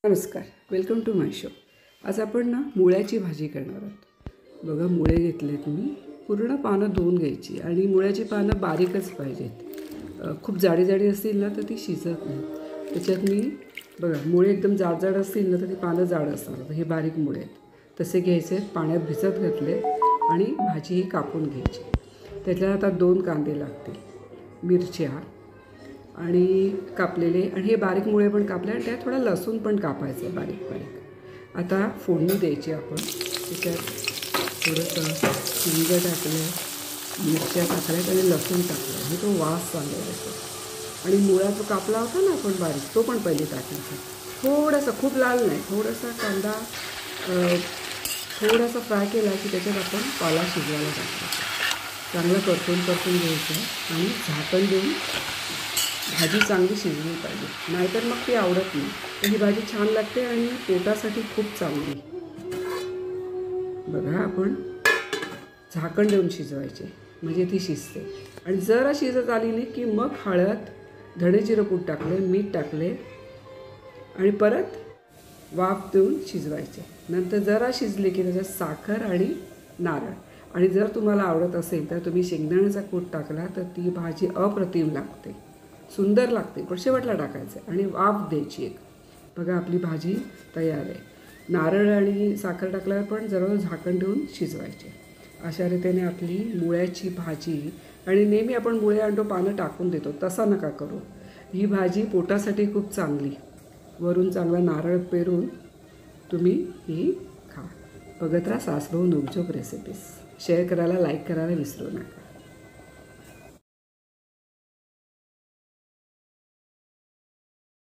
नमस्कार, welcome to my show. आज आपण ना मुळ्याची भाजी करणार आहोत. बघा, मुळे घेतलेत मी. पूर्ण पानं धुवून घ्यायची आणि मुळ्याची पानं बारीकच पाहिजेत. खूप जाडी जाडी असतील ना तर ती शिजत नाही. त्याच्यात मी बघा, मुळे एकदम जाड जाड असतील ना तर ती पानं जाड असणार. हे बारीक मुळे आहेत, तसे घ्यायचे. पाण्यात भिजत घातले आणि भाजी ही कापून घ्यायची. त्याच्यात आता 2 कांदे लागतील, मिरच्या आणि कापलेले, आणि हे बारीक मुळे पण कापले, आणि त्यात थोडा लसूण पण कापायचं बारीक बारीक. आता फोडणी द्यायची आपण. त्याच्यात थोडंसं हिंग टाकलं, मिरच्या टाकल्यात आणि लसूण टाकलं, आणि तो वास चांगला येतो. आणि मुळा जो कापला होता ना आपण बारीक, तो पण पहिले टाकायचा. थोडासा, खूप लाल नाही, थोडासा कांदा थोडासा फ्राय केला की त्याच्यात आपण पाला शिजवायला टाकायचा. चांगलं परतून घ्यायचं आणि झाकण देऊन भाजी चांगली शिजली पाहिजे, नाहीतर मग ती आवडत नाही. तर ही भाजी छान लागते आणि पोटासाठी खूप चांगली. बघा, आपण झाकण देऊन शिजवायचे म्हणजे ती शिजते. आणि जरा शिजत आलेली की मग हळद, धणे जिरं पूड टाकले, मीठ टाकले आणि परत वाफ देऊन शिजवायचे. नंतर जरा शिजले की त्याच्यात साखर आणि नारळ, आणि जर तुम्हाला आवडत असेल तर तुम्ही शेंगदाण्याचा कूट टाकला तर ती भाजी अप्रतिम लागते, सुंदर लागते. पण शेवटला टाकायचं आणि वाफ द्यायची एक. बघा, आपली भाजी तयार आहे. नारळ आणि साखर टाकल्यावर पण जरा झाकण ठेवून शिजवायचे. अशा रीतीने आपली मुळ्याची भाजी. आणि नेहमी आपण मुळे आणतो पानं टाकून देतो, तसा नका करू. ही भाजी पोटासाठी खूप चांगली. वरून चांगला नारळ पेरून तुम्ही ही खा. बघत राहा सासबहू नोकझोक रेसिपीज. शेअर करायला, लाईक करायला विसरू नका.